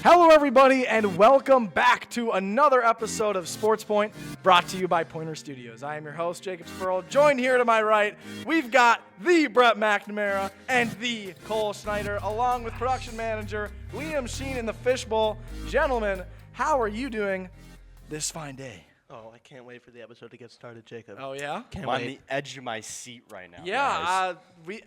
Hello, everybody, and welcome back to another episode of Sports Point, brought to you by Pointer Studios. I am your host, Jacob Spoerl. Joined here to my right, we've got the Brett McNamara and the Cole Schneider, along with production manager Liam Sheen in the Fishbowl. Gentlemen, how are you doing this fine day? Oh, I can't wait for the episode to get started, Jacob. Oh, yeah? Can't I'm on wait. the edge of my seat right now. Yeah,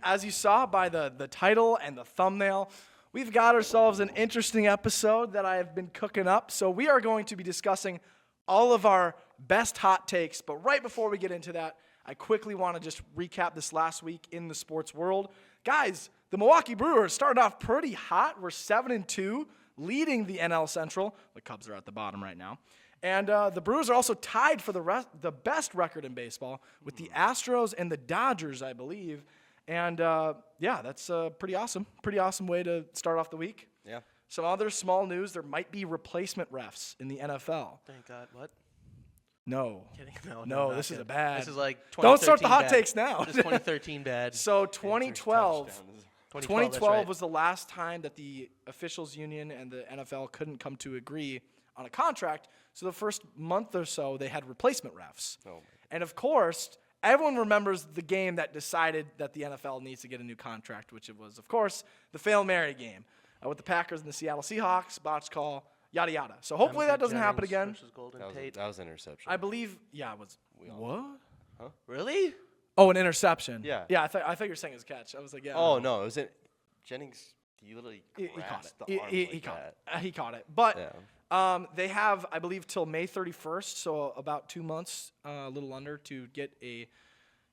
as you saw by the title and the thumbnail, we've got ourselves an interesting episode that I have been cooking up. So we are going to be discussing all of our best hot takes. But right before we get into that, I quickly want to just recap this last week in the sports world. Guys, the Milwaukee Brewers started off pretty hot. We're 7-2, leading the NL Central. The Cubs are at the bottom right now. And the Brewers are also tied for the best record in baseball with the Astros and the Dodgers, I believe. And, yeah, that's pretty awesome. Pretty awesome way to start off the week. Yeah. Some other small news, there might be replacement refs in the NFL. Thank God. What? No. Kidding? No, not this is kidding. a bad. This is like 2013 Don't start the hot bad. takes now. This is 2013 bad. So 2012 that's 2012 right. was the last time that the officials union and the NFL couldn't come to agree on a contract. So the first month or so, they had replacement refs. Oh. And of course, everyone remembers the game that decided that the NFL needs to get a new contract, which it was, of course, the Fail Mary game with the Packers and the Seattle Seahawks, botch call, yada, yada. So hopefully that doesn't happen again. versus Golden That Tate. was an interception. I believe, yeah, it was. What? Really? Oh, an interception. Yeah. Yeah, I thought you were saying it was a catch. I was like, yeah. Oh, no. It was Jennings. He literally He caught grasped it. the arm He like caught that. it. He caught it. But Yeah. they have, I believe, till May 31st, so about 2 months, a little under, to get a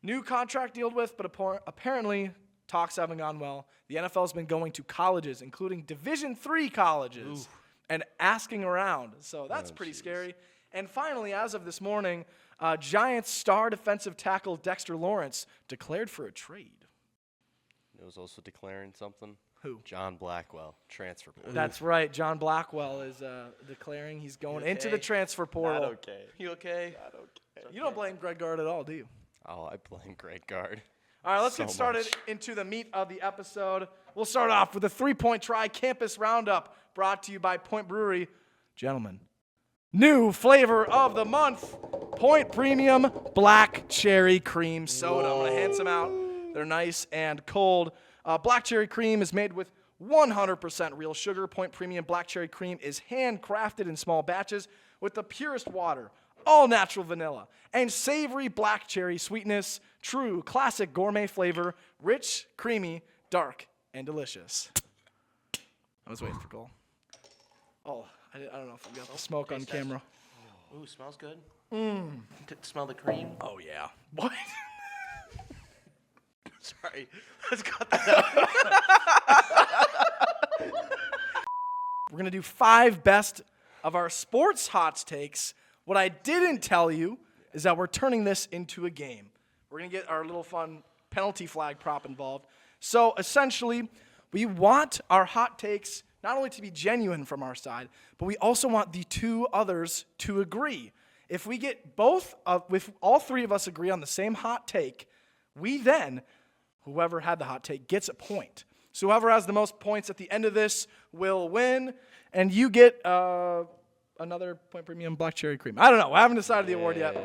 new contract dealt with. But apparently, talks haven't gone well. The NFL has been going to colleges, including Division III colleges, and asking around. So that's pretty scary. And finally, as of this morning, Giants star defensive tackle Dexter Lawrence declared for a trade. It was also declaring something. Who? John Blackwell, transfer portal. That's right. John Blackwell is declaring he's going into the transfer portal. okay. You okay? Not okay. You don't blame Greg Gard at all, do you? Oh, I blame Greg Gard. All right, let's So get started much. into the meat of the episode. We'll start off with a three-point tri-campus roundup brought to you by Point Brewery. Gentlemen, new flavor of the month, Point Premium Black Cherry Cream Soda. I'm going to hand some out. They're nice and cold. Black Cherry Cream is made with 100% real sugar. Point Premium Black Cherry Cream is handcrafted in small batches with the purest water, all natural vanilla, and savory black cherry sweetness. True classic gourmet flavor, rich, creamy, dark, and delicious. I was waiting for Cole. Oh, I don't know if I got the smoke on taste test. camera. Ooh, smells good. Smell the cream. Oh, yeah. What? Sorry. Let's cut that out. We're going to do 5 best of our sports hot takes. What I didn't tell you is that we're turning this into a game. We're going to get our little fun penalty flag prop involved. So essentially, we want our hot takes not only to be genuine from our side, but we also want the two others to agree. If we get if all three of us agree on the same hot take, we then, whoever had the hot take, gets a point. So whoever has the most points at the end of this will win, and you get another Point Premium Black Cherry Cream. I don't know. I haven't decided the award yet.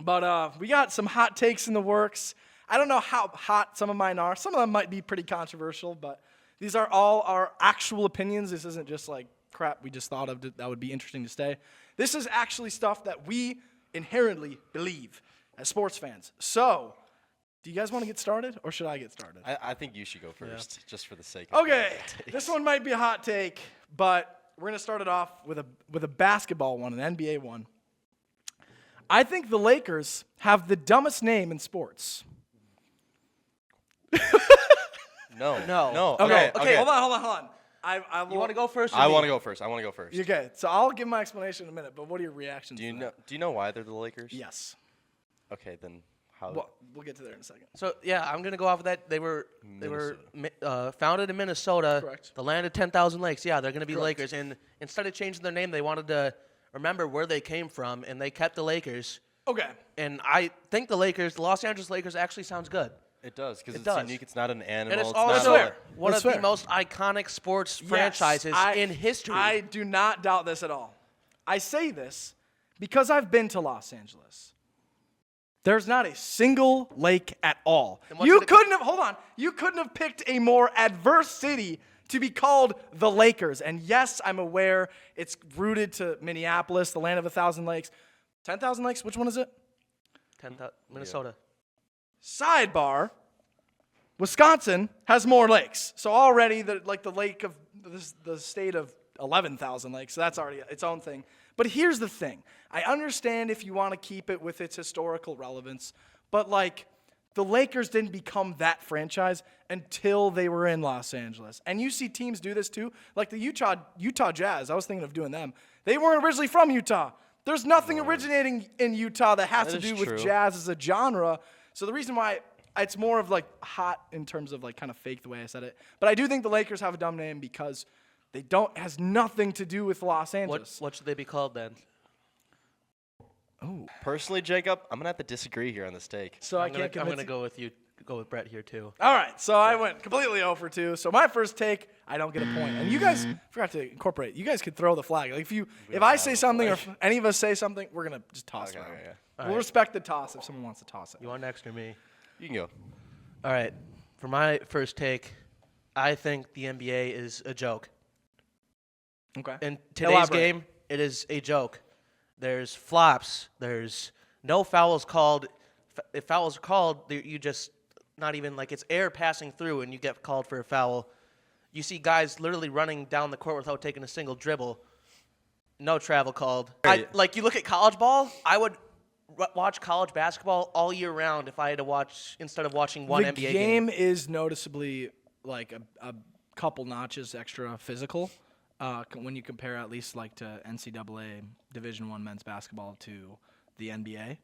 But we got some hot takes in the works. I don't know how hot some of mine are. Some of them might be pretty controversial, but these are all our actual opinions. This isn't just like crap we just thought of that would be interesting to say. This is actually stuff that we inherently believe as sports fans. So, do you guys want to get started, or should I get started? I think you should go first, just for the sake of Okay, it. this one might be a hot take, but we're going to start it off with a basketball one, an NBA one. I think the Lakers have the dumbest name in sports. No. No. Okay, Okay. hold on. You want to go first? I want to go first. Okay, so I'll give my explanation in a minute, but what are your reactions Do you to know? that? Do you know why they're the Lakers? Yes. Okay, then how? We'll get to there in a second. So yeah, I'm gonna go off of that. They were founded in Minnesota, Correct. the land of 10,000 lakes. Yeah, they're gonna be Correct. Lakers. And instead of changing their name, they wanted to remember where they came from, and they kept the Lakers. Okay. And I think the Los Angeles Lakers, actually sounds good. It does, because it's does. unique. It's not an animal. And it's not also fair. one That's of fair. the most iconic sports Yes, franchises in history. I do not doubt this at all. I say this because I've been to Los Angeles. There's not a single lake at all. Then what's You it- couldn't have, hold on, you couldn't have picked a more adverse city to be called the Lakers. And yes, I'm aware it's rooted to Minneapolis, the land of 1,000 lakes. 10,000 lakes? Which one is it? Minnesota. Sidebar, Wisconsin has more lakes. So already the lake of the state of 11,000 lakes. So that's already its own thing. But here's the thing. I understand if you want to keep it with its historical relevance, but like the Lakers didn't become that franchise until they were in Los Angeles. And you see teams do this too, like the Utah Jazz. I was thinking of doing them. They weren't originally from Utah. There's nothing originating in Utah that has That to is do with true. jazz as a genre. So the reason why it's more of like hot in terms of like kind of fake the way I said it. But I do think the Lakers have a dumb name because they don't has nothing to do with Los Angeles. What should they be called then? Personally, Jacob, I'm going to have to disagree here on this take. So I I'm can't gonna convince go with you. Go with Brett here too. All right, so I went completely 0 for 2. So my first take, I don't get a point. And you guys forgot to incorporate. You guys could throw the flag. Like if I say something or if any of us say something, we're gonna just toss it around. Okay. We'll respect the toss if someone wants to toss it. You want next or me? You can go. All right. For my first take, I think the NBA is a joke. Okay. In today's Elaborate. game, it is a joke. There's flops. There's no fouls called. If fouls are called, you just not even like it's air passing through and you get called for a foul. You see guys literally running down the court without taking a single dribble. No travel called. Like you look at college ball, I would watch college basketball all year round if I had to watch instead of watching one the NBA game is noticeably like a couple notches extra physical when you compare at least like to NCAA Division I men's basketball to the NBA.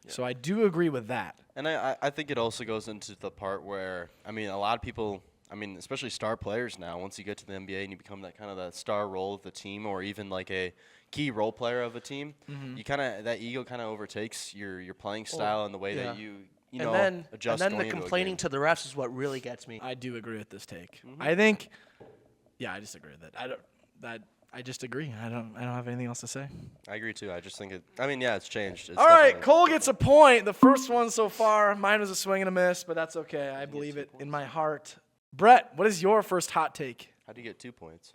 So I do agree with that. And I think it also goes into the part where, I mean, a lot of people, I mean, especially star players now, once you get to the NBA and you become that kind of the star role of the team or even like a key role player of a team, you kind of, that ego kind of overtakes your playing style and the way that you know, adjust and then going the into a complaining game. to the refs is what really gets me. I do agree with this take. I think, yeah, I disagree with it. I just agree. I don't have anything else to say. I agree too. I just think it, I mean, yeah, it's changed. It's All right, definitely- Cole gets a point. The first one so far. Mine was a swing and a miss, but that's okay. I believe it in my heart. Brett, what is your first hot take? How do you get 2 points?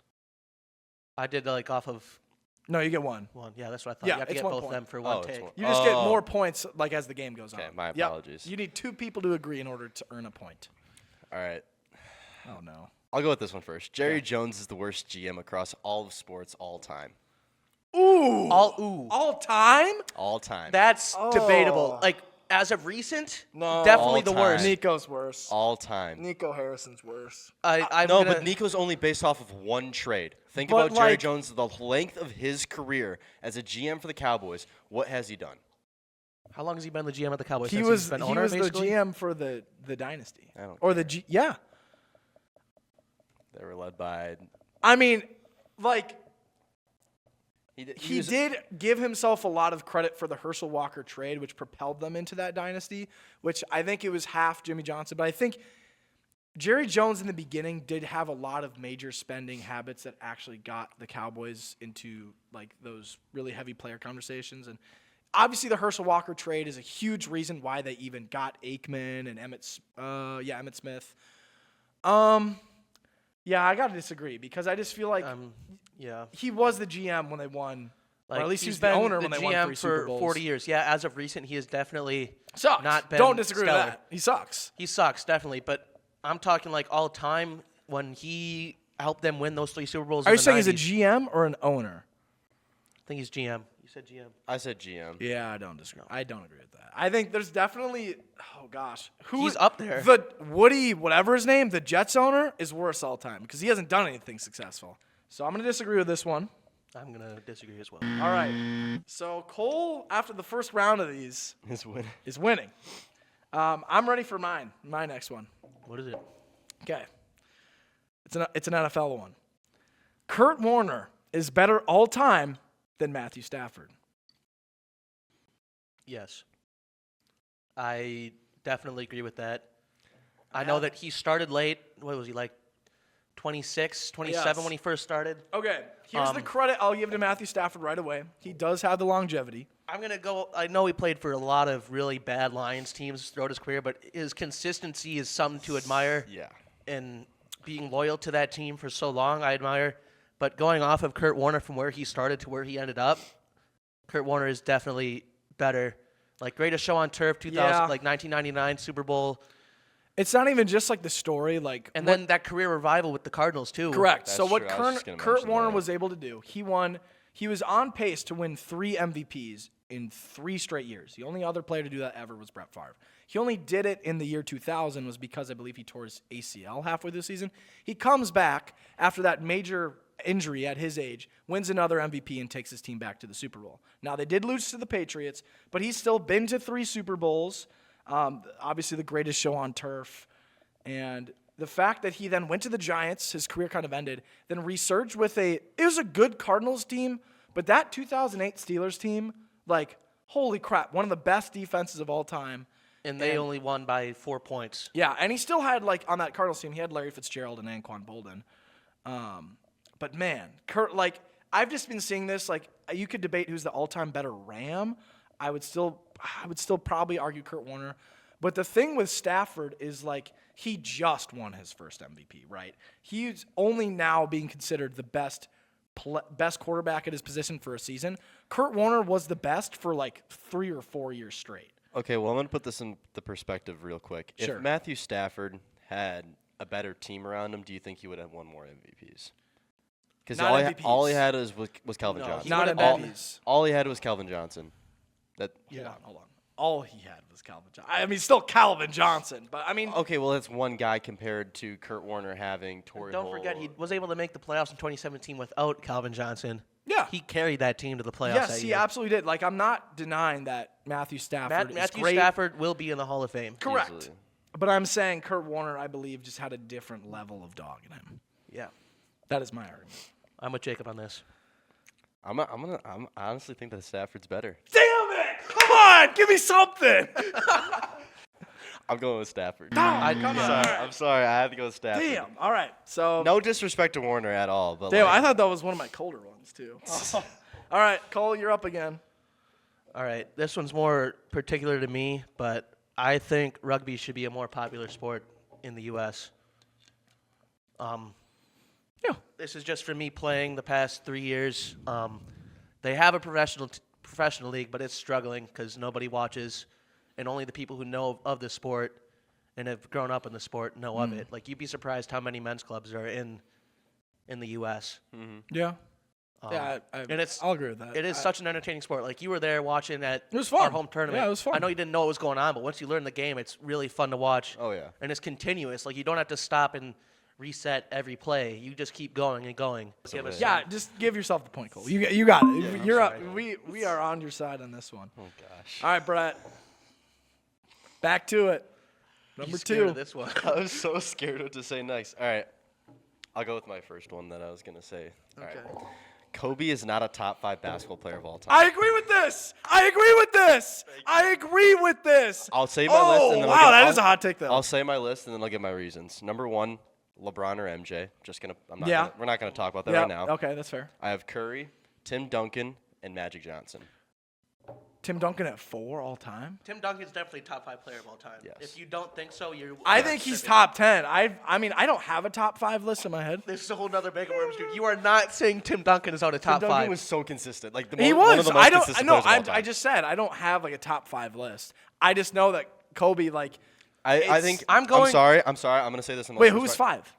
I did like off of No, you get one. one. Yeah, that's what I thought. Yeah, you have to it's get 1 both point. them for one it's take. one. You just get Oh. more points like as the game goes on. Okay, my Yep. apologies. You need 2 people to agree in order to earn a point. All right. Oh no. I'll go with this one first. Jerry Jones is the worst GM across all of sports all time. Ooh. All time? All time. That's Oh. debatable. Like as of recent, No. definitely All the time. worst. Nico's worse. all time. Nico Harrison's worse. I'm No, gonna, but Nico's only based off of one trade. Think But, about Jerry like- Jones, the length of his career as a GM for the Cowboys. What has he done? How long has he been the GM at the Cowboys? He Since was he's been he owner, was basically? the GM for the dynasty. I don't Or the G yeah. They were led by. I mean, like He was- did give himself a lot of credit for the Herschel Walker trade, which propelled them into that dynasty, which I think it was half Jimmy Johnson. But I think Jerry Jones in the beginning did have a lot of major spending habits that actually got the Cowboys into like those really heavy player conversations. And obviously the Herschel Walker trade is a huge reason why they even got Aikman and Emmett Smith. Yeah, I got to disagree because I just feel like Yeah. he was the GM when they won. Like, Or at least he he's was the been owner when they won GM 3 Super for Bowls. 40 years. Yeah, as of recent, he has definitely Sucks. not been Don't disagree stellar. with that. He sucks. He sucks, definitely. But I'm talking like all time when he helped them win those 3 Super Bowls. Are in you the saying he's a 90s. GM or an owner? I think he's GM. You said GM. I said GM. Yeah, I don't disagree. I don't agree with that. I think there's definitely, oh gosh, He's up there. The Woody, whatever his name, the Jets owner is worse all time because he hasn't done anything successful. So I'm gonna disagree with this one. I'm going to disagree as well. All right. So Cole, after the first round of these, His win. is winning. I'm ready for mine. My next one. What is it? Okay. It's an NFL one. Kurt Warner is better all time than Matthew Stafford. Yes. I definitely agree with that. I know that he started late. What was he, like 26, 27 Yes. when he first started? Okay, here's the credit I'll give to Matthew Stafford right away. He does have the longevity. I'm going to go. I know he played for a lot of really bad Lions teams throughout his career, but his consistency is something to admire. Yeah. And being loyal to that team for so long, I admire. But going off of Kurt Warner from where he started to where he ended up, Kurt Warner is definitely better. Like, greatest show on turf, 1999 Super Bowl. It's not even just like the story, like And then that career revival with the Cardinals, too. correct. That's So what true. I was just gonna Kurt mention Warner that. was able to do, he was on pace to win 3 MVPs in 3 straight years. The only other player to do that ever was Brett Favre. He only did it in the year 2000 was because I believe he tore his ACL halfway through the season. He comes back after that major injury at his age, wins another MVP, and takes his team back to the Super Bowl. Now, they did lose to the Patriots, but he's still been to 3 Super Bowls, obviously the greatest show on turf. And the fact that he then went to the Giants, his career kind of ended, then resurged with it was a good Cardinals team, but that 2008 Steelers team, like, holy crap, one of the best defenses of all time. And they only won by 4 points. Yeah, and he still had, like, on that Cardinals team, he had Larry Fitzgerald and Anquan Bolden. But, man, Kurt, like, I've just been seeing this, like, you could debate who's the all-time better Ram. I would still probably argue Kurt Warner. But the thing with Stafford is, like, he just won his first MVP, right? He's only now being considered the best quarterback at his position for a season. Kurt Warner was the best for, like, 3 or 4 years straight. Okay, well, I'm going to put this in the perspective real quick. Sure. If Matthew Stafford had a better team around him, do you think he would have won more MVPs? Because Not MVPs. all he had was Calvin No, Johnson. Not MVPs. All he had was Calvin Johnson. Hold on. All he had was Calvin Johnson. I mean, still Calvin Johnson, but I mean, Okay, well, that's one guy compared to Kurt Warner having Torrey Don't Holt. forget, he was able to make the playoffs in 2017 without Calvin Johnson. Yeah. He carried that team to the playoffs yes, that he year. absolutely did. Like, I'm not denying that Matthew Stafford is Matthew great. Stafford will be in the Hall of Fame. Correct. Easily. But I'm saying Kurt Warner, I believe, just had a different level of dog in him. Yeah. That is my argument. I'm with Jacob on this. I honestly think that Stafford's better. Damn it! Come on, give me something. I'm going with Stafford. I'm sorry. I had to go with Stafford. Damn. All right. So. No disrespect to Warner at all, but Damn, like, I thought that was one of my colder ones too. All right, Cole, you're up again. All right. This one's more particular to me, but I think rugby should be a more popular sport in the U.S. Yeah. This is just for me playing the past 3 years. They have a professional league, but it's struggling because nobody watches, and only the people who know of the sport and have grown up in the sport know of it. Like, you'd be surprised how many men's clubs are in the U.S. Yeah. Yeah, And I'll agree with that. It is such an entertaining sport. Like, you were there watching at It was fun. our home tournament. Yeah, it was fun. I know you didn't know what was going on, but once you learn the game, it's really fun to watch. Oh, yeah. And it's continuous. Like, you don't have to stop and reset every play. You just keep going and going. Yeah, just give yourself the point, Cole. You got it. I'm You're up. sorry. We are on your side on this one. Oh gosh. All right, Brett. Back to it. Number He's scared 2. of this one. I was so scared what to say next. All right. I'll go with my first one that I was going to say. All right. Kobe is not a top 5 basketball player of all time. I agree with this. I agree with this. I'll say my list and then wow, that I'll is a hot take though. I'll say my list and then I'll give my reasons. Number 1, LeBron or MJ. We're not gonna talk about that right now. Okay, that's fair. I have Curry, Tim Duncan, and Magic Johnson. Tim Duncan at 4 all time. Tim Duncan's definitely top 5 player of all time. Yes. If you don't think so, you're. I think he's top 10. I mean, I don't have a top 5 list in my head. This is a whole nother bag of worms, dude. You are not saying Tim Duncan is out of top Tim Duncan 5. was so consistent. Like He one of was. the most I don't. consistent No, players of all time. I just said I don't have like a top 5 list. I just know that Kobe like. I think I'm going- I'm sorry. I'm gonna say this in the Wait, most who's 5?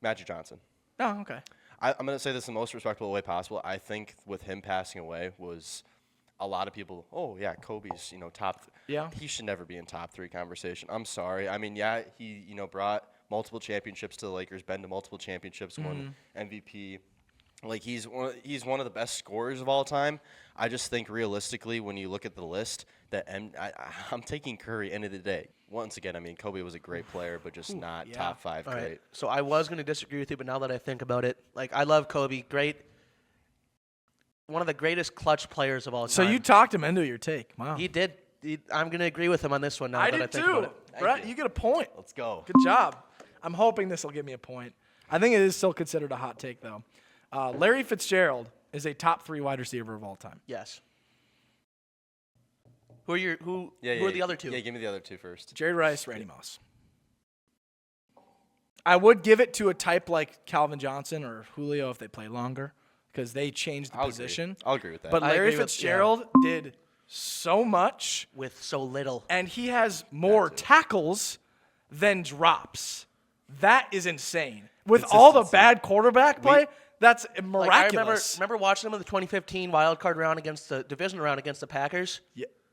Magic Johnson. Oh, okay. I'm going to say this in the most respectable way possible. I think with him passing away was a lot of people, oh, yeah, Kobe's, top. Yeah. He should never be in top 3 conversation. I'm sorry. I mean, yeah, he, brought multiple championships to the Lakers, been to multiple championships, won MVP. Like, he's one of the best scorers of all time. I just think realistically, when you look at the list, that I'm taking Curry end of the day. Once again, I mean, Kobe was a great player, but just not top 5 All great. right. So I was going to disagree with you, but now that I think about it, like, I love Kobe. Great. One of the greatest clutch players of all time. So you talked him into your take. Wow. He did. I'm going to agree with him on this one now I that I did think too. about it. Brett, you get a point. Let's go. Good job. I'm hoping this will give me a point. I think it is still considered a hot take, though. Larry Fitzgerald is a top 3 wide receiver of all time. Yes. Who are the other two? Yeah, give me the other two first. Jerry Rice, Randy Moss. I would give it to a type like Calvin Johnson or Julio if they play longer because they changed the position. I'll agree with that. But I Larry agree with- Fitzgerald did so much, With so little. and he has more tackles than drops. That is insane. With all the bad quarterback play, that's Like, I miraculous. remember watching him in the 2015 wild card round against the division round against the Packers.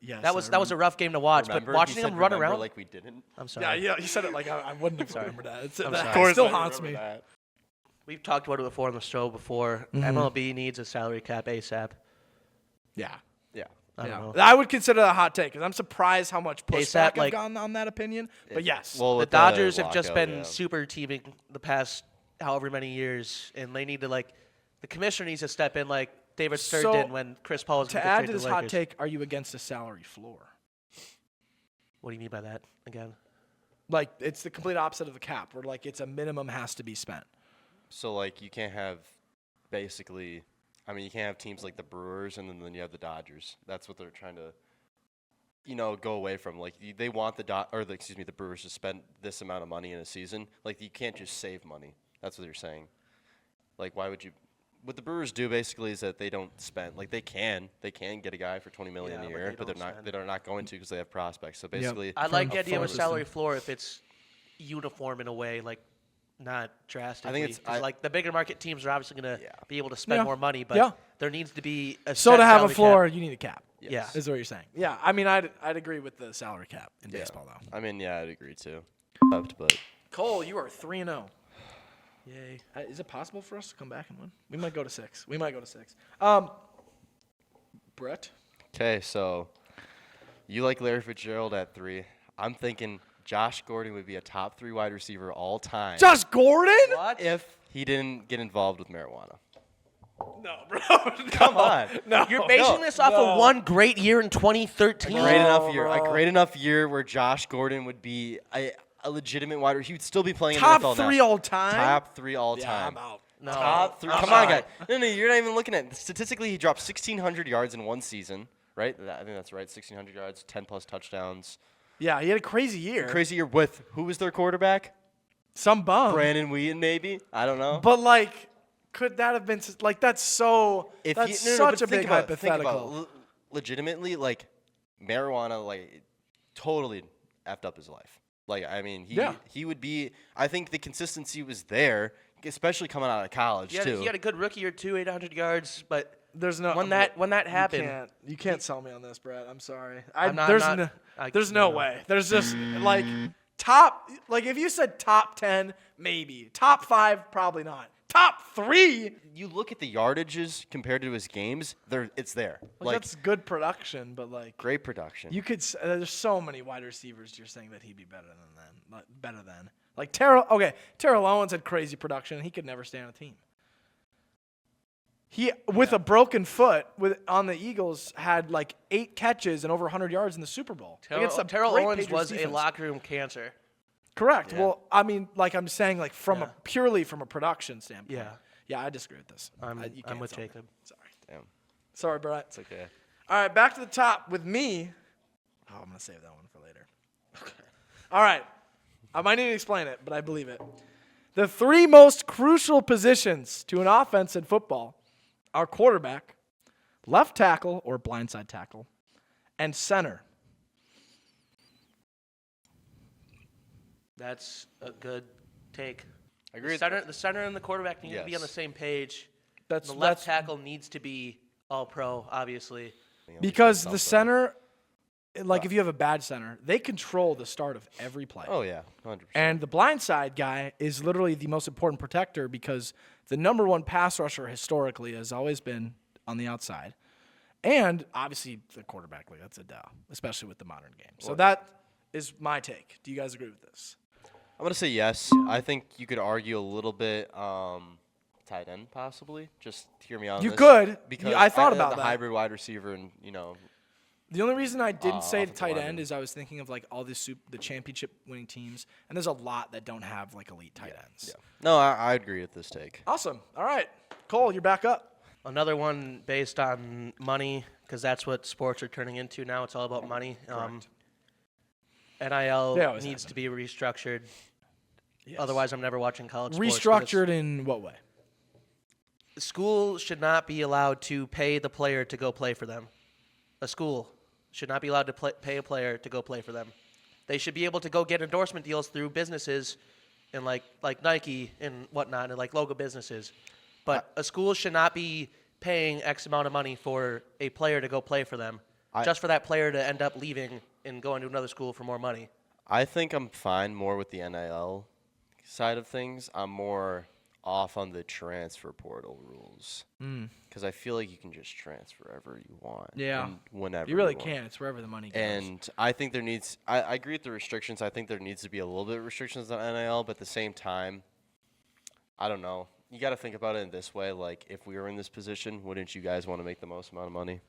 Yes, That was a rough game to watch, Remember? but watching He said him run remember around. like we didn't. I'm sorry. Yeah, you said it like I wouldn't have remembered that. That sorry. still haunts me. We've talked about it before on the show before. MLB needs a salary cap ASAP. Yeah. Yeah. I don't know. I would consider that a hot take because I'm surprised how much pushback I've like- gotten on that opinion. But yes. Well, The with Dodgers have just lockout, been yeah. super teaming the past however many years, and they need to the commissioner needs to step in like David Stern So, did when Chris Paul was to add to this hot take, are you against a salary floor? What do you mean by that again? Like it's the complete opposite of the cap, where like it's a minimum has to be spent. So like you can't have basically. I mean, you can't have teams like the Brewers and then you have the Dodgers. That's what they're trying to, go away from. Like they want the Brewers to spend this amount of money in a season. Like you can't just save money. That's what they're saying. Like why would you? What the Brewers do basically is that they don't spend. Like they can get a guy for $20 million Yeah, a but year, they but don't they're not. spend. They're not going to because they have prospects. So basically, I like the From idea of a farm salary system. floor if it's uniform in a way, like not drastically. it's- 'Cause, like the bigger market teams are obviously going to Yeah. be able to spend Yeah. more money, but Yeah. there needs to be a So set to have a salary floor, cap. you need a cap. Yeah. Is what you're saying. Yeah, I mean, I'd agree with the salary cap in baseball though. I mean, yeah, I'd agree too. But Cole, you are 3-0. Yay. Is it possible for us to come back and win? We might go to 6. Brett? okay, so you like Larry Fitzgerald at 3. I'm thinking Josh Gordon would be a top 3 wide receiver all time Josh Gordon? What? if he didn't get involved with marijuana. No, bro. Come on. No. You're basing this off of one great year in 2013. Great enough No, year. A bro. great enough year where Josh Gordon would be a legitimate wide receiver. He would still be playing Top in the NFL 3 now. all time? Top 3 all Yeah, time. I'm out. No. Top 3. I'm Come on, sorry. guys. No, you're not even looking at it. Statistically, he dropped 1,600 yards in one season, right? I think that's right. 1,600 yards, 10-plus touchdowns. Yeah, he had a crazy year. Crazy year with who was their quarterback? Some bum. Brandon Wheaton, maybe? I don't know. But like, could that have been like that's so? If that's you, no, no, such but a big think about it, think about it. hypothetical. Legitimately, like marijuana, like totally effed up his life. Like I mean, he would be. I think the consistency was there, especially coming out of college too. He had a good rookie year too, 800 yards, but There's no when that happened, You can't sell me on this, Brett. I'm sorry. I'm not- there's I'm no, not- I- there's no no. way. There's just like top. Like if you said top 10, maybe top 5, probably not. Top 3. You look at the yardages compared to his games; it's there. Like that's good production, but like great production. you could. There's so many wide receivers. You're saying that he'd be better than them. Like, better than like Terrell. Okay, Terrell Owens had crazy production. He could never stay on a team. He with a broken foot on the Eagles had like 8 catches and over 100 yards in the Super Bowl. Against a Terrell great Owens Patriots was a defense. locker room cancer. Correct. Yeah. Well, I mean, like I'm saying, like from Yeah. purely from a production standpoint. Yeah. Yeah, I disagree with this. I'm You can't with sell me. Jacob. Sorry. Damn, Sorry, Brett. it's okay. All right, back to the top with me. Oh, I'm going to save that one for later. All right. I might need to explain it, but I believe it. The 3 most crucial positions to an offense in football are quarterback, left tackle or blindside tackle, and center. That's a good take. I agree. The center and the quarterback need to be on the Yes. same page. That's The left that's tackle needs to be all pro, obviously. because the center, like if you have a bad center, they control the start of every play. Oh yeah, 100%. And the blindside guy is literally the most important protector because the number 1 pass rusher historically has always been on the outside. And obviously the quarterback, like that's a duh, especially with the modern game. So that is my take. Do you guys agree with this? I'm gonna say yes. I think you could argue a little bit tight end possibly. Just hear me out. on You this. could. because I thought about the that. hybrid wide receiver and The only reason I didn't say offensive tight lineman. end is I was thinking of like all the championship winning teams, and there's a lot that don't have like elite tight ends. Yeah. No, I agree with this take. Awesome. All right, Cole, you're back up. Another one based on money, because that's what sports are turning into now. It's all about money. Correct. They NIL always needs have to be restructured. Yes. Otherwise, I'm never watching college sports. 'Cause Restructured in what way? School should not be allowed to pay the player to go play for them. A school should not be allowed to pay a player to go play for them. They should be able to go get endorsement deals through businesses and like Nike and whatnot, and like logo businesses. But a school should not be paying X amount of money for a player to go play for them, just for that player to end up leaving and going to another school for more money. I think I'm fine more with the NIL side of things. I'm more off on the transfer portal rules because I feel like you can just transfer wherever you want. Yeah. And whenever You really want. can. It's wherever the money goes. And I think there needs. I agree with the restrictions. I think there needs to be a little bit of restrictions on NIL, but at the same time, I don't know. You got to think about it in this way. Like, if we were in this position, wouldn't you guys want to make the most amount of money?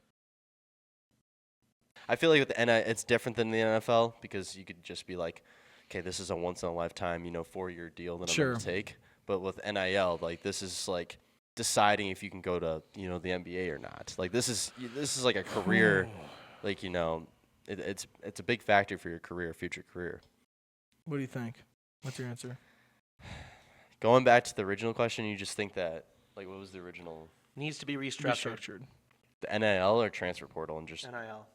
I feel like with the NIL, it's different than the NFL because you could just be like, okay, this is a once-in-a-lifetime, 4-year deal that I'm going to take. But with NIL, like, this is like deciding if you can go to, the NBA or not. Like, this is like a career, like, it's a big factor for your career, future career. What do you think? What's your answer? Going back to the original question, you just think that, like, what was the original? Needs to be restructured. The NIL or transfer portal and just. NIL.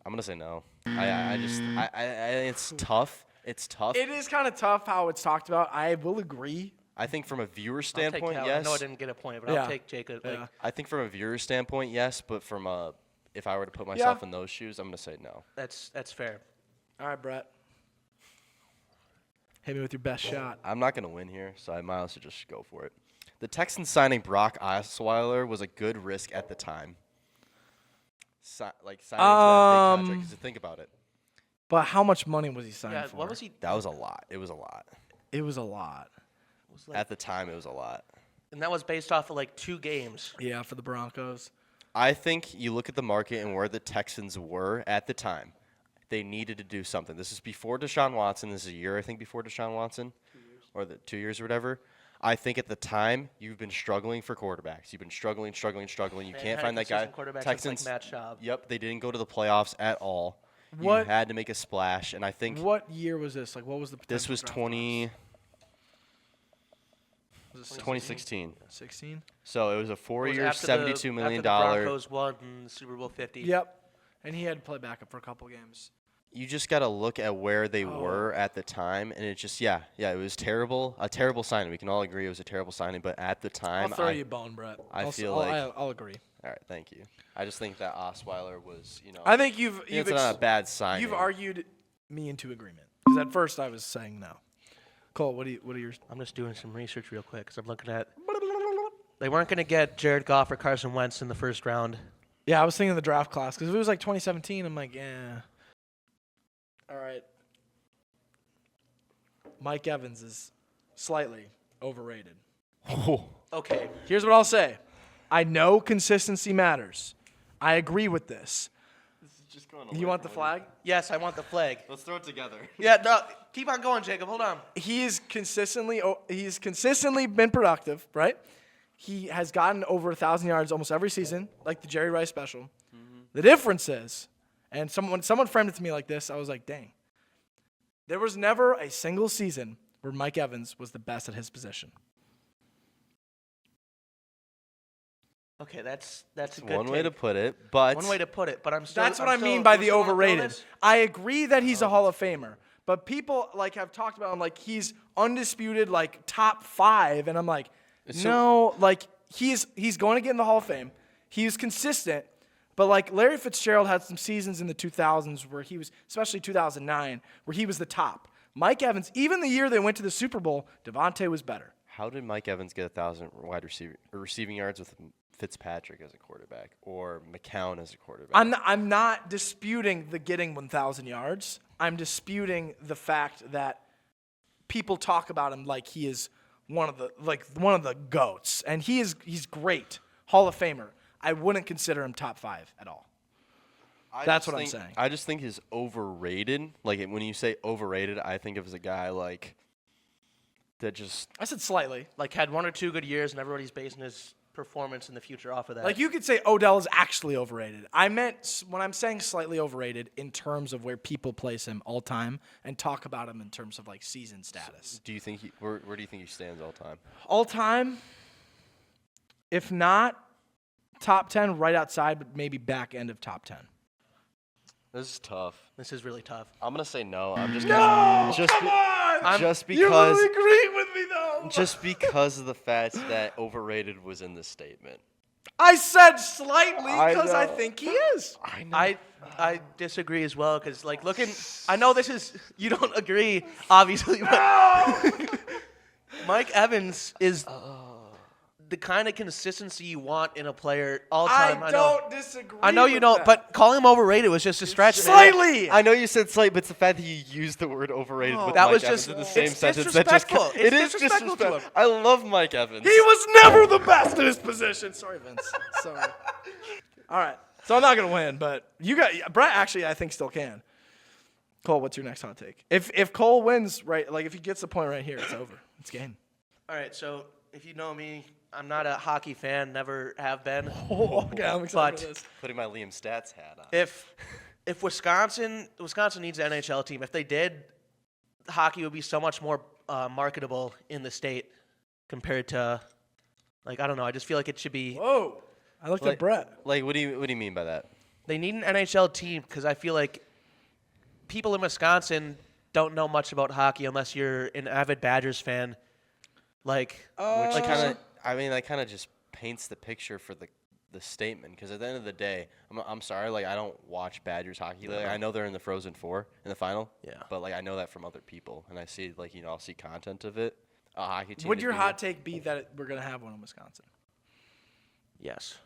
I'm gonna say no. I it's tough. It's tough. It is kind of tough how it's talked about. I will agree. I think from a viewer I'll take standpoint, Cal. yes. I know I didn't get a point, but Yeah. I'll take Jacob. Like, Yeah. I think from a viewer standpoint, yes. But from a, if I were to put myself in those shoes, I'm gonna say no. that's fair. All right, Brett. Hit me with your best shot. I'm not gonna win here, so I might as well just go for it. The Texans signing Brock Osweiler was a good risk at the time. Signing into that big contract. Because think about it, But how much money was he signed Yeah, for? what was he? that was a lot. It was a lot. It was a lot. Was like, At the time, it was a lot. and that was based off of like 2 games. Yeah, for the Broncos. I think you look at the market and where the Texans were at the time. They needed to do something. This is before Deshaun Watson. This is a year, I think, before Deshaun Watson. 2 years. Or the 2 years or whatever. I think at the time, you've been struggling for quarterbacks. You've been struggling. You They can't had find a that guy. consistent quarterback since, Texans, like Matt Schaub. yep, they didn't go to the playoffs at all. What- You had to make a splash, and I think What year was this? Like, what was the this was potential draft 2016. 16? So it was a It was 4-year, after $72 million. After the Broncos won Super Bowl 50. Yep. And he had to play backup for a couple games. You just got to look at where they Oh. were at the time, and it just, it was terrible. A terrible signing. We can all agree it was a terrible signing, but at the time, I'll throw you a bone, Brett. I'll agree. All right, thank you. I just think that Osweiler was, I think you've it's not a bad signing. you've argued me into agreement. Because at first I was saying no. Cole, what are your? I'm just doing some research real quick because I'm looking at. They weren't going to get Jared Goff or Carson Wentz in the first round. Yeah, I was thinking of the draft class because if it was like 2017, I'm like, yeah. All right. Mike Evans is slightly overrated. Okay. Here's what I'll say. I know consistency matters. I agree with this. Just going You want the flag? Yes, I want the flag. Let's throw it together. Yeah, no, keep on going, Jacob. Hold on. He's consistently been productive, right? He has gotten over 1,000 yards almost every season, like the Jerry Rice special. The difference is, and someone framed it to me like this, I was like, dang. There was never a single season where Mike Evans was the best at his position. Okay, that's a good One way to take. put it, but One way to put it, but I'm still. That's what I'm I still- mean by you the still wanna throw overrated. this? I agree that he's a Hall of Famer, but people like have talked about him like he's undisputed like top 5, and I'm like, no, like he's going to get in the Hall of Fame. He's consistent, but like Larry Fitzgerald had some seasons in the 2000s where he was, especially 2009, where he was the top. Mike Evans, even the year they went to the Super Bowl, Devontae was better. how did Mike Evans get 1,000 receiving yards with Fitzpatrick as a quarterback or McCown as a quarterback? I'm not disputing the getting 1,000 yards. I'm disputing the fact that people talk about him like he is one of the goats, and he's great, Hall of Famer. I wouldn't consider him top 5 at all. That's what I'm saying. I just think he's overrated. Like when you say overrated, I think of as a guy like that just. I said slightly. Like had 1 or 2 good years, and everybody's basing his performance in the future off of that. Like you could say Odell is actually overrated. I meant when I'm saying slightly overrated in terms of where people place him all time and talk about him in terms of like season status. Do you think where do you think he stands all time? All time, if not top 10, right outside, but maybe back end of top 10. This is tough. This is really tough. I'm gonna say no. I'm just No, gonna, come on! just You because will agree with me though. just because of the fact that overrated was in the statement. I said slightly I because I know. think he is. I know. I disagree as well because like looking, I know this is you don't agree obviously, but Mike Evans is the kind of consistency you want in a player all time. I don't disagree. I know you don't, that. but calling him overrated was just a stretch. man. Slightly. I know you said slight, but it's the fact that you used the word overrated with That Mike was Evans just- in the same it's sentence. That just disrespectful. it It's is disrespectful to him. I love Mike Evans. He was never the best in his position. Sorry, Vince. Sorry. All right. So I'm not gonna win, but you got Brett. Actually, I think still can. Cole, what's your next hot take? If Cole wins, right, like if he gets the point right here, it's over. It's game. All right, so if you know me, I'm not a hockey fan, never have been. Oh, okay, I'm excited But- for this. Putting my Liam Stats hat on. If Wisconsin needs an NHL team, if they did, hockey would be so much more marketable in the state compared to, like I don't know. I just feel like it should be. Whoa! I looked at Brett. Like, what do you mean by that? They need an NHL team because I feel like people in Wisconsin don't know much about hockey unless you're an avid Badgers fan. Like, Which kind of, I mean, that kind of just paints the picture for the statement. Because at the end of the day, I'm sorry, like I don't watch Badgers hockey. Like, I know they're in the Frozen Four in the final. Yeah. But like I know that from other people, and I see like I'll see content of it. A hockey team. Would to your be hot take be that we're gonna have one in Wisconsin? yes,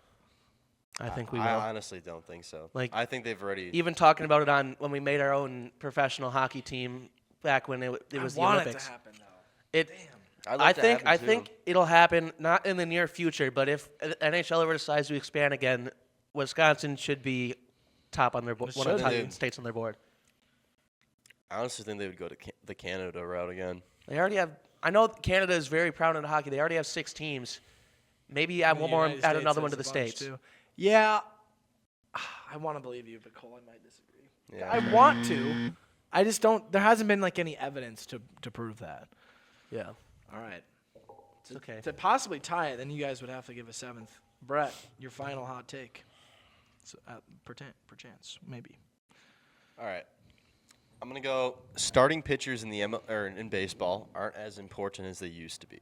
I think we I will. honestly don't think so. Like, I think they've already. Even talking about it on when we made our own professional hocky team back when it was the I want Olympics. it to happen though. It. I'd I like to think have it, too. it'll happen not in the near future, but if NHL ever decides to expand again, Wisconsin should be top on their one of the top Should. states on their board. I honestly think they would go to the Canada route again. They already have. I know Canada is very proud in hockey. They already have 6 teams. Maybe add one more, add another one to the states. Too. Yeah, I want to believe you, but Cole, I might disagree. Yeah. I want to. I just don't. There hasn't been like any evidence to prove that. Yeah, All right. it's okay. To possibly tie it, then you guys would have to give a 7th. Brett, your final hot take. So, perchance, maybe. All right. I'm gonna go. Starting pitchers in the in baseball aren't as important as they used to be.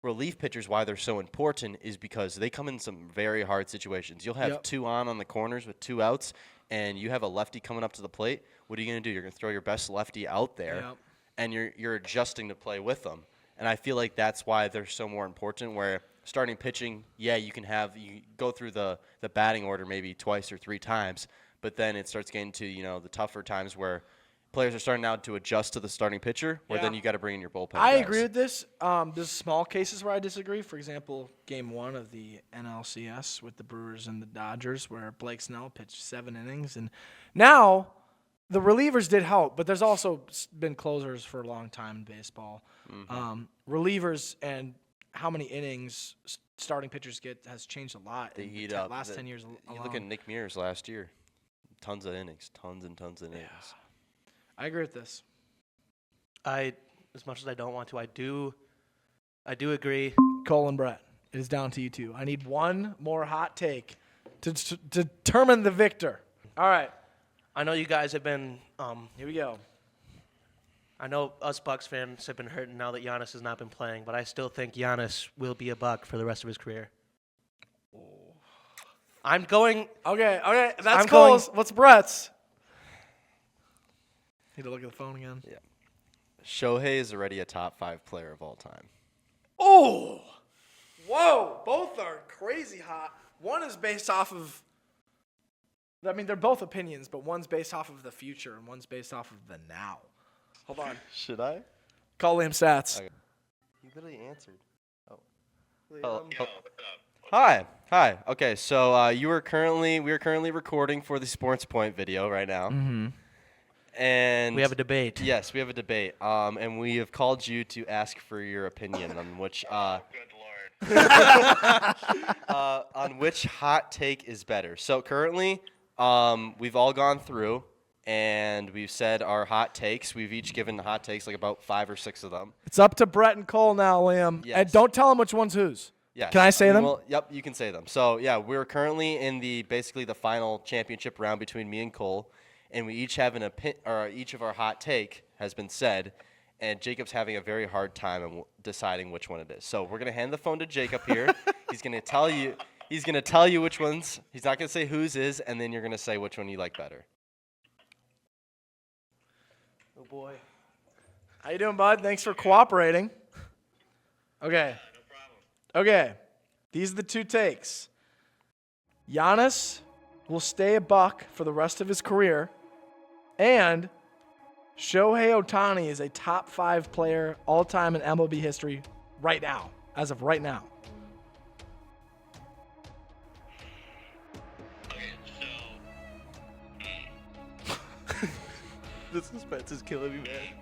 Relief pitchers, why they're so important, is because they come in some very hard situations. You'll have 2 on the corners with 2 outs, and you have a lefty coming up to the plate. What are you gonna do? You're gonna throw your best lefty out there, and you're adjusting to play with them. And I feel like that's why they're so more important. Where starting pitching, you go through the batting order maybe twice or 3 times, but then it starts getting to the tougher times where players are starting now to adjust to the starting pitcher, where then you got to bring in your bullpen. I guys. agree with this. There's small cases where I disagree. For example, Game 1 of the NLCS with the Brewers and the Dodgers, where Blake Snell pitched 7 innings, and now the relievers did help, but there's also been closers for a long time in baseball. Relievers and how many innings starting pitchers get has changed a lot. They in heat the up. last 10 years. You look at Nick Mears last year, tons of innings, tons and tons of innings. I agree with this. As much as I don't want to, I do agree. Cole and Brett, it is down to you two. I need one more hot take to determine the victor. All right, I know you guys have been. here we go. I know us Bucks fans have been hurting now that Giannis has not been playing, but I still think Giannis will be a Buck for the rest of his career. I'm going. Okay, that's I'm Cole's. What's Brett's? Need to look at the phone again. Yeah. Shohei is already a top 5 player of all time. Oh, whoa! Both are crazy hot. One is based off of. I mean, they're both opinions, but one's based off of the future and one's based off of the now. Hold on. Should I? Call Liam Stats. Okay. You literally answered. Oh. Liam. Hi. Okay, so we are currently recording for the Sports Point video right now. Mm-hmm. And We have a debate. Yes, we have a debate. And we have called you to ask for your opinion on which Good Lord. on which hot take is better. So currently, we've all gone through and we've said our hot takes. We've each given hot takes, like about 5 or 6 of them. It's up to Brett and Cole now, Liam. Yes. And don't tell them which one's whose. Yes. Can I say them? Well, yep, you can say them. So yeah, we're currently in basically the final championship round between me and Cole, and we each have each of our hot take has been said, and Jacob's having a very hard time in deciding which one it is. So we're gonna hand the phone to Jacob here. He's gonna tell you which ones. He's not gonna say whose is, and then you're gonna say which one you like better. Oh boy. How you doing, bud? Thanks for cooperating. Okay. No problem. Okay. These are the 2 takes. Giannis will stay a Buck for the rest of his career, and Shohei Ohtani is a top 5 player all time in MLB history right now, as of right now. Okay, so The suspense is killing me, man.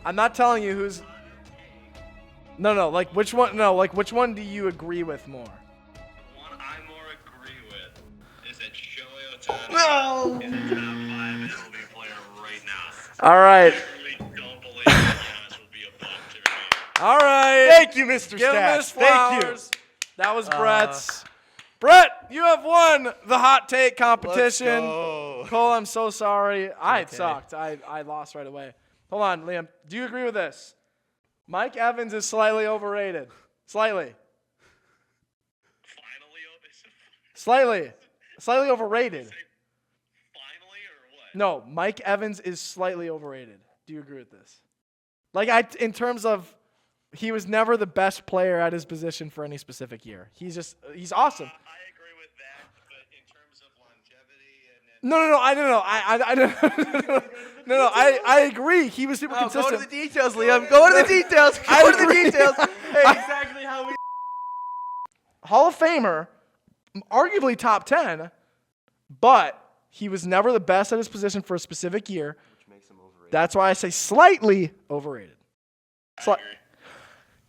I'm not telling you who's. No, like which one? No, like which one do you agree with more? the one I more agree with is that Shohei Ohtani No! is a top 5 MLB player right now. All right. I really don't believe that Giannis will be a Buck to me. All right. Thank you, Mr. Give him his Stats. Thank you. flowers. That was Brett's. Brett, you have won the hot take competition. go. Cole, I'm so sorry. I okay. sucked. I lost right away. Hold on, Liam. Do you agree with this? Mike Evans is slightly overrated. Slightly. Finally Slightly overrated. finally or what? No, Mike Evans is slightly overrated. Do you agree with this? Like, in terms of, he was never the best player at his position for any specific year. He's awesome. I agree with that, but in terms of longevity and No, I agree. He was super Oh, go consistent. to the details, Liam. Go to the details. Go to the details. Hey, exactly how we. Hall of Famer, arguably top 10, but he was never the best at his position for a specific year. Which makes him overrated. That's why I say slightly overrated. I agree.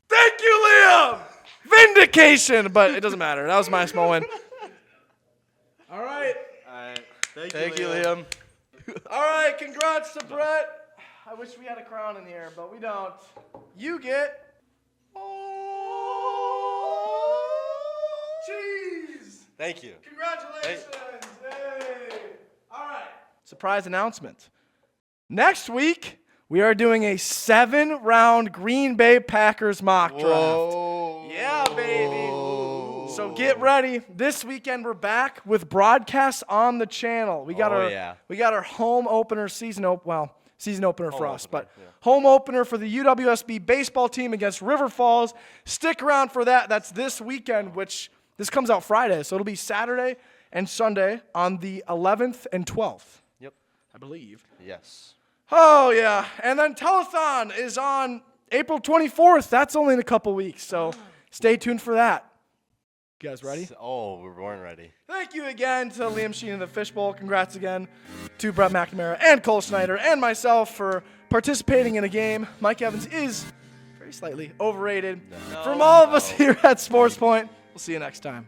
Thank you, Liam! Vindication! But it doesn't matter. That was my small win. All right. All right. Thank you, Liam. All right. Congrats to Brett. I wish we had a crown in here, but we don't. You get. Oh, cheese! Thank you. Congratulations! Hey. All right. Surprise announcement. Next week, we are doing a 7-round Green Bay Packers mock draft. Whoa. Yeah, baby. So get ready. This weekend we're back with broadcasts on the channel. We got our home opener season opener for us, but home opener for the UWSB baseball team against River Falls. Stick around for that. That's this weekend, which this comes out Friday, so it'll be Saturday and Sunday on the 11th and 12th. Yep. I believe. Yes. Oh, yeah. And then Telethon is on April 24th. That's only in a couple weeks, so stay tuned for that. You guys ready? Oh, we're born ready. Thank you again to Liam Sheen and the Fishbowl. Congrats again to Brett McNamara and Cole Schneider and myself for participating in a game. Mike Evans is very slightly overrated. From all of us here at Sports Point, we'll see you next time.